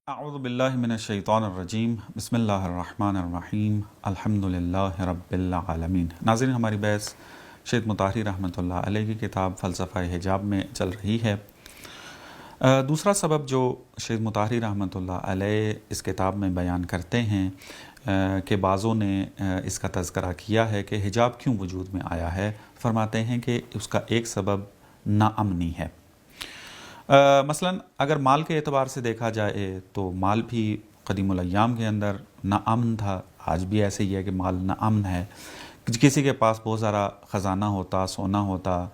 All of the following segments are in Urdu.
اعوذ باللہ من الشیطان الرجیم بسم اللہ الرحمن الرحیم الحمدللہ رب العالمین۔ ناظرین، ہماری بحث شیخ مطہری رحمۃ اللہ علیہ کی کتاب فلسفہ حجاب میں چل رہی ہے۔ دوسرا سبب جو شیخ مطہری رحمۃ اللہ علیہ اس کتاب میں بیان کرتے ہیں کہ بعضوں نے اس کا تذکرہ کیا ہے کہ حجاب کیوں وجود میں آیا ہے، فرماتے ہیں کہ اس کا ایک سبب ناامنی ہے۔ مثلا اگر مال کے اعتبار سے دیکھا جائے تو مال بھی قدیم الایام کے اندر ناامن تھا، آج بھی ایسے ہی ہے کہ مال ناامن ہے۔ کسی کے پاس بہت سارا خزانہ ہوتا، سونا ہوتا،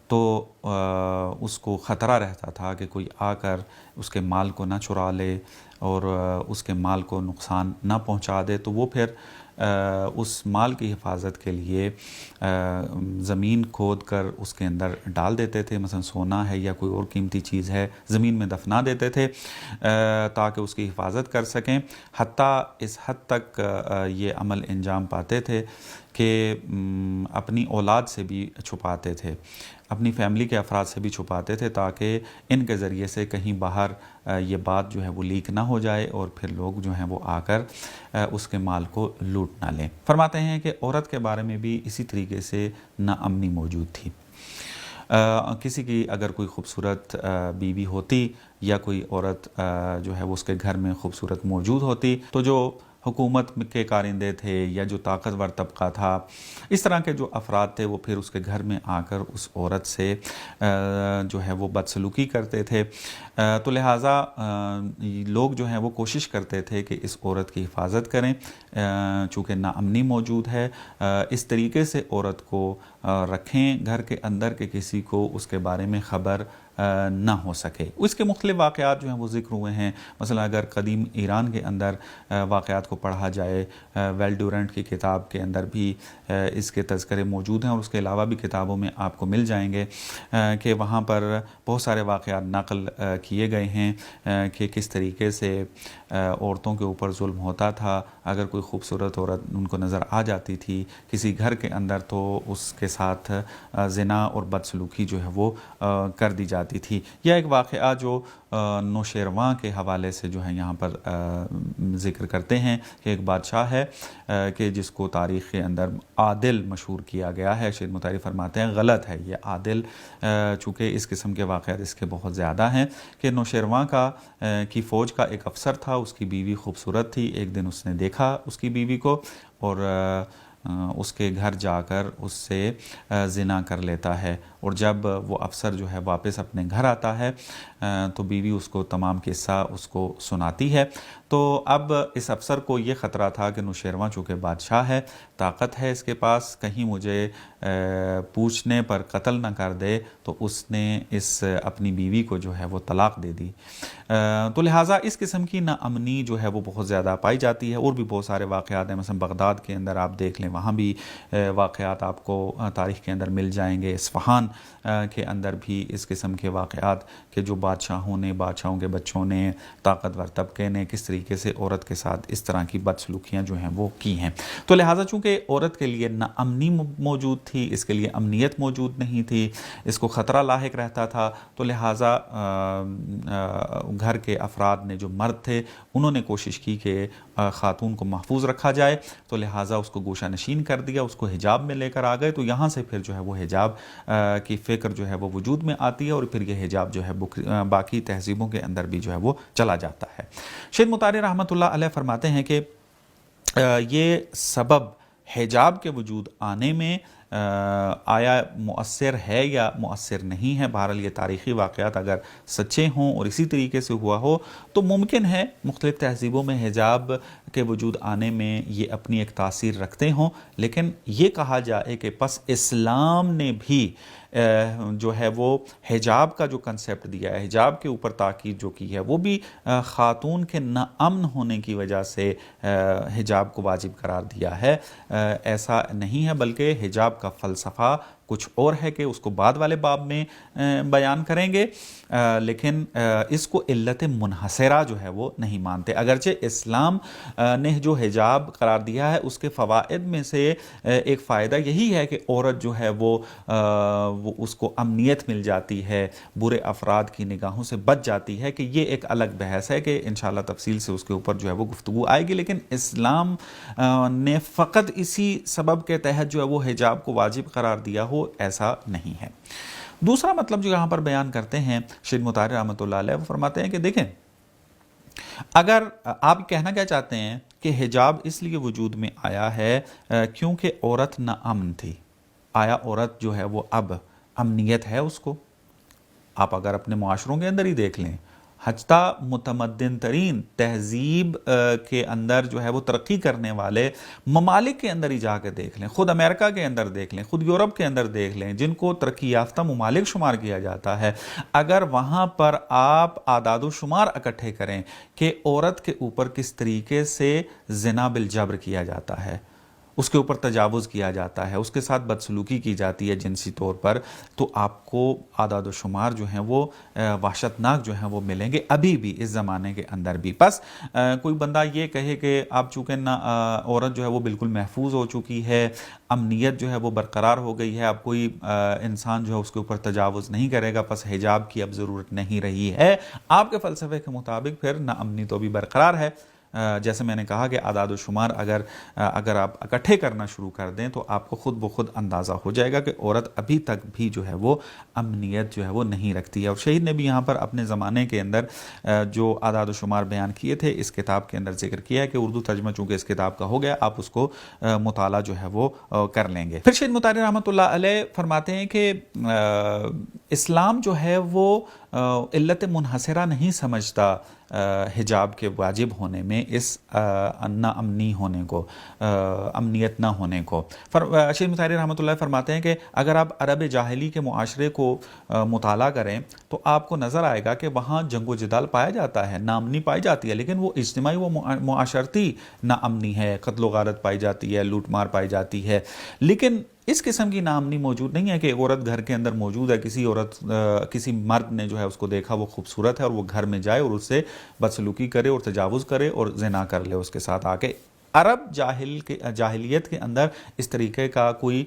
تو اس کو خطرہ رہتا تھا کہ کوئی آ کر اس کے مال کو نہ چرا لے اور اس کے مال کو نقصان نہ پہنچا دے، تو وہ پھر اس مال کی حفاظت کے لیے زمین کھود کر اس کے اندر ڈال دیتے تھے، مثلا سونا ہے یا کوئی اور قیمتی چیز ہے زمین میں دفنا دیتے تھے تاکہ اس کی حفاظت کر سکیں۔ حتیٰ اس حد تک یہ عمل انجام پاتے تھے کہ اپنی اولاد سے بھی چھپاتے تھے، اپنی فیملی کے افراد سے بھی چھپاتے تھے تاکہ ان کے ذریعے سے کہیں باہر یہ بات جو ہے وہ لیک نہ ہو جائے اور پھر لوگ جو ہیں وہ آ کر اس کے مال کو لوٹ نہ لیں۔ فرماتے ہیں کہ عورت کے بارے میں بھی اسی طریقے سے ناامنی موجود تھی۔ کسی کی اگر کوئی خوبصورت بیوی ہوتی یا کوئی عورت جو ہے وہ اس کے گھر میں خوبصورت موجود ہوتی، تو جو حکومت کے کارندے تھے یا جو طاقتور طبقہ تھا، اس طرح کے جو افراد تھے، وہ پھر اس کے گھر میں آ کر اس عورت سے جو ہے وہ بدسلوکی کرتے تھے۔ تو لہٰذا لوگ جو ہیں وہ کوشش کرتے تھے کہ اس عورت کی حفاظت کریں، چونکہ ناامنی موجود ہے، اس طریقے سے عورت کو رکھیں گھر کے اندر کہ کسی کو اس کے بارے میں خبر نہ ہو سکے۔ اس کے مختلف واقعات جو ہیں وہ ذکر ہوئے ہیں۔ مثلا اگر قدیم ایران کے اندر واقعات کو پڑھا جائے، ویل ڈیورنٹ کی کتاب کے اندر بھی اس کے تذکرے موجود ہیں، اور اس کے علاوہ بھی کتابوں میں آپ کو مل جائیں گے کہ وہاں پر بہت سارے واقعات نقل کیے گئے ہیں کہ کس طریقے سے عورتوں کے اوپر ظلم ہوتا تھا۔ اگر کوئی خوبصورت عورت ان کو نظر آ جاتی تھی کسی گھر کے اندر تو اس کے ساتھ زنا اور بدسلوکی جو ہے وہ کر دی جاتی تھی۔ یا ایک واقعہ جو نوشیروان کے حوالے سے جو ہے یہاں پر ذکر کرتے ہیں کہ ایک بادشاہ ہے کہ جس کو تاریخ کے اندر عادل مشہور کیا گیا ہے۔ شیخ مطہری فرماتے ہیں غلط ہے یہ عادل، چونکہ اس قسم کے واقعات اس کے بہت زیادہ ہیں کہ نوشیروان کی فوج کا ایک افسر تھا، اس کی بیوی خوبصورت تھی۔ ایک دن اس نے دیکھا اس کی بیوی کو اور اس کے گھر جا کر اس سے زنا کر لیتا ہے، اور جب وہ افسر جو ہے واپس اپنے گھر آتا ہے تو بیوی اس کو تمام قصہ اس کو سناتی ہے۔ تو اب اس افسر کو یہ خطرہ تھا کہ نوشیروان چونکہ بادشاہ ہے، طاقت ہے اس کے پاس، کہیں مجھے پوچھنے پر قتل نہ کر دے، تو اس نے اپنی بیوی کو جو ہے وہ طلاق دے دی۔ تو لہٰذا اس قسم کی ناامنی جو ہے وہ بہت زیادہ پائی جاتی ہے۔ اور بھی بہت سارے واقعات ہیں، مثلا بغداد کے اندر آپ دیکھ لیں، وہاں بھی واقعات آپ کو تاریخ کے اندر مل جائیں گے۔ اصفہان کے اندر بھی اس قسم کے واقعات کہ جو بادشاہوں نے، بادشاہوں کے بچوں نے، طاقتور طبقے نے کس طریقے سے عورت کے ساتھ اس طرح کی بدسلوکیاں جو ہیں وہ کی ہیں۔ تو لہٰذا چونکہ عورت کے لیے ناامنی موجود تھی، اس کے لیے امنیت موجود نہیں تھی، اس کو خطرہ لاحق رہتا تھا، تو لہٰذا گھر کے افراد نے، جو مرد تھے، انہوں نے کوشش کی کہ خاتون کو محفوظ رکھا جائے، تو لہٰذا اس کو گوشہ نشین کر دیا، اس کو حجاب میں لے کر آ گئے۔ تو یہاں سے پھر جو ہے وہ حجاب کی فکر جو ہے وہ وجود میں آتی ہے، اور پھر یہ حجاب جو ہے باقی تہذیبوں کے اندر بھی جو ہے وہ چلا جاتا ہے۔ شیخ مطہری رحمۃ اللہ علیہ فرماتے ہیں کہ یہ سبب حجاب کے وجود آنے میں آیا مؤثر ہے یا مؤثر نہیں ہے، بہرحال یہ تاریخی واقعات اگر سچے ہوں اور اسی طریقے سے ہوا ہو تو ممکن ہے مختلف تہذیبوں میں حجاب کے وجود آنے میں یہ اپنی ایک تاثیر رکھتے ہوں، لیکن یہ کہا جائے کہ پس اسلام نے بھی جو ہے وہ حجاب کا جو کنسیپٹ دیا ہے، حجاب کے اوپر تاکید جو کی ہے، وہ بھی خاتون کے ناامن ہونے کی وجہ سے حجاب کو واجب قرار دیا ہے۔ ایسا نہیں ہے، بلکہ حجاب کا فلسفہ کچھ اور ہے کہ اس کو بعد والے باب میں بیان کریں گے، لیکن اس کو علت منحصرہ جو ہے وہ نہیں مانتے۔ اگرچہ اسلام نے جو حجاب قرار دیا ہے اس کے فوائد میں سے ایک فائدہ یہی ہے کہ عورت جو ہے وہ اس کو امنیت مل جاتی ہے، برے افراد کی نگاہوں سے بچ جاتی ہے، کہ یہ ایک الگ بحث ہے کہ انشاءاللہ تفصیل سے اس کے اوپر جو ہے وہ گفتگو آئے گی۔ لیکن اسلام نے فقط اسی سبب کے تحت جو ہے وہ حجاب کو واجب قرار دیا ہو، ایسا نہیں ہے۔ دوسرا مطلب جو یہاں پر بیان کرتے ہیں شیخ مطہر رحمۃ اللہ علیہ، وہ فرماتے ہیں کہ دیکھیں، اگر آپ کہنا کیا چاہتے ہیں کہ حجاب اس لیے وجود میں آیا ہے کیونکہ عورت نا امن تھی، آیا عورت جو ہے وہ اب امنیت ہے اس کو؟ آپ اگر اپنے معاشروں کے اندر ہی دیکھ لیں، حتیٰ متمدن ترین تہذیب کے اندر جو ہے وہ ترقی کرنے والے ممالک کے اندر ہی جا کے دیکھ لیں، خود امریکہ کے اندر دیکھ لیں، خود یورپ کے اندر دیکھ لیں، جن کو ترقی یافتہ ممالک شمار کیا جاتا ہے، اگر وہاں پر آپ اعداد و شمار اکٹھے کریں کہ عورت کے اوپر کس طریقے سے زنا بالجبر کیا جاتا ہے، اس کے اوپر تجاوز کیا جاتا ہے، اس کے ساتھ بدسلوکی کی جاتی ہے جنسی طور پر، تو آپ کو اعداد و شمار جو ہیں وہ وحشتناک جو ہیں وہ ملیں گے ابھی بھی، اس زمانے کے اندر بھی۔ بس کوئی بندہ یہ کہے کہ آپ چونکہ عورت جو ہے وہ بالکل محفوظ ہو چکی ہے، امنیت جو ہے وہ برقرار ہو گئی ہے، اب کوئی انسان جو ہے اس کے اوپر تجاوز نہیں کرے گا، پس حجاب کی اب ضرورت نہیں رہی ہے، آپ کے فلسفے کے مطابق پھر نا امنی تو بھی برقرار ہے۔ جیسے میں نے کہا کہ اعداد و شمار اگر آپ اکٹھے کرنا شروع کر دیں تو آپ کو خود بخود اندازہ ہو جائے گا کہ عورت ابھی تک بھی جو ہے وہ امنیت جو ہے وہ نہیں رکھتی ہے۔ اور شہید نے بھی یہاں پر اپنے زمانے کے اندر جو اعداد و شمار بیان کیے تھے اس کتاب کے اندر ذکر کیا ہے کہ اردو ترجمہ چونکہ اس کتاب کا ہو گیا، آپ اس کو مطالعہ جو ہے وہ کر لیں گے۔ پھر شہید مطہر رحمۃ اللہ علیہ فرماتے ہیں کہ اسلام جو ہے وہ علت منحصرہ نہیں سمجھتا حجاب کے واجب ہونے میں اس نا امنی ہونے کو، امنیت نہ ہونے کو۔ شیخ مطہر رحمۃ اللہ فرماتے ہیں کہ اگر آپ عرب جاہلی کے معاشرے کو مطالعہ کریں تو آپ کو نظر آئے گا کہ وہاں جنگ و جدال پایا جاتا ہے، نا امنی پائی جاتی ہے، لیکن وہ اجتماعی و معاشرتی نا امنی ہے، قتل و غارت پائی جاتی ہے، لوٹ مار پائی جاتی ہے، لیکن اس قسم کی ناامنی موجود نہیں ہے کہ عورت گھر کے اندر موجود ہے، کسی مرد نے جو ہے اس کو دیکھا وہ خوبصورت ہے اور وہ گھر میں جائے اور اس سے بدسلوکی کرے اور تجاوز کرے اور زنا کر لے اس کے ساتھ آ کے۔ عرب جاہلیت کے اندر اس طریقے کا کوئی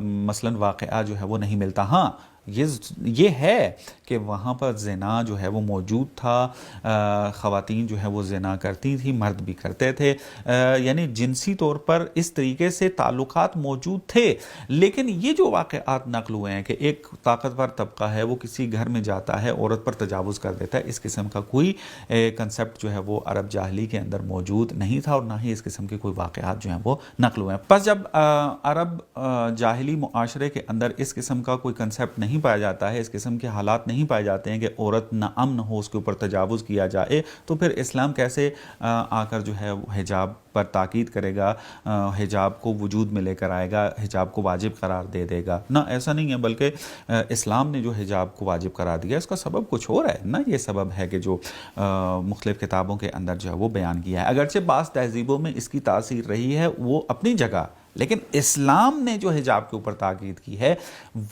مثلاً واقعہ جو ہے وہ نہیں ملتا۔ ہاں یہ ہے کہ وہاں پر زنا جو ہے وہ موجود تھا، خواتین جو ہے وہ زنا کرتی تھیں، مرد بھی کرتے تھے، یعنی جنسی طور پر اس طریقے سے تعلقات موجود تھے، لیکن یہ جو واقعات نقل ہوئے ہیں کہ ایک طاقتور طبقہ ہے وہ کسی گھر میں جاتا ہے، عورت پر تجاوز کر دیتا ہے، اس قسم کا کوئی کنسیپٹ جو ہے وہ عرب جاہلی کے اندر موجود نہیں تھا، اور نہ ہی اس قسم کے کوئی واقعات جو ہیں وہ نقل ہوئے ہیں۔ پس جب عرب جاہلی معاشرے کے اندر اس قسم کا کوئی کنسیپٹ نہیں پایا جاتا ہے، اس قسم کے حالات نہیں پائے جاتے ہیں کہ عورت نہ امن ہو، اس کے اوپر تجاوز کیا جائے، تو پھر اسلام کیسے آ کر جو ہے حجاب پر تاکید کرے گا، حجاب کو وجود میں لے کر آئے گا، حجاب کو واجب قرار دے دے گا؟ نہ ایسا نہیں ہے، بلکہ اسلام نے جو حجاب کو واجب قرار دیا اس کا سبب کچھ اور ہے، نہ یہ سبب ہے کہ جو مختلف کتابوں کے اندر جو ہے وہ بیان کیا ہے۔ اگرچہ بعض تہذیبوں میں اس کی تاثیر رہی ہے وہ اپنی جگہ، لیکن اسلام نے جو حجاب کے اوپر تاکید کی ہے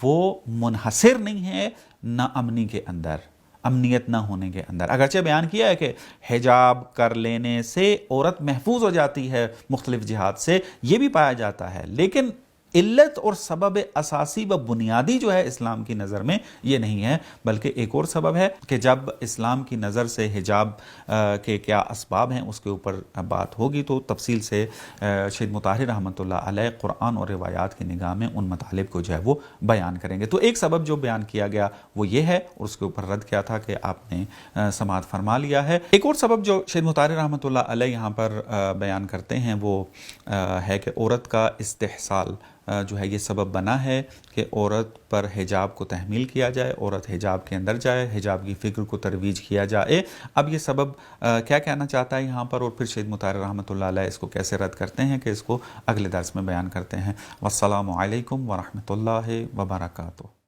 وہ منحصر نہیں ہے نا امنی کے اندر، امنیت نہ ہونے کے اندر۔ اگرچہ بیان کیا ہے کہ حجاب کر لینے سے عورت محفوظ ہو جاتی ہے مختلف جہات سے، یہ بھی پایا جاتا ہے، لیکن علت اور سبب اساسی و بنیادی جو ہے اسلام کی نظر میں یہ نہیں ہے، بلکہ ایک اور سبب ہے کہ جب اسلام کی نظر سے حجاب کے کیا اسباب ہیں اس کے اوپر بات ہوگی تو تفصیل سے شیخ مطہر رحمۃ اللہ علیہ قرآن اور روایات کی نگاہ میں ان مطالب کو جو ہے وہ بیان کریں گے۔ تو ایک سبب جو بیان کیا گیا وہ یہ ہے، اور اس کے اوپر رد کیا تھا کہ آپ نے سماعت فرما لیا ہے۔ ایک اور سبب جو شیخ مطہر رحمۃ اللہ علیہ یہاں پر بیان کرتے ہیں وہ ہے کہ عورت کا استحصال جو ہے یہ سبب بنا ہے کہ عورت پر حجاب کو تحمیل کیا جائے، عورت حجاب کے اندر جائے، حجاب کی فکر کو ترویج کیا جائے۔ اب یہ سبب کیا کہنا چاہتا ہے یہاں پر، اور پھر شیخ مطہر رحمۃ اللہ علیہ اس کو کیسے رد کرتے ہیں، کہ اس کو اگلے درس میں بیان کرتے ہیں۔ والسلام علیکم ورحمۃ اللہ وبرکاتہ۔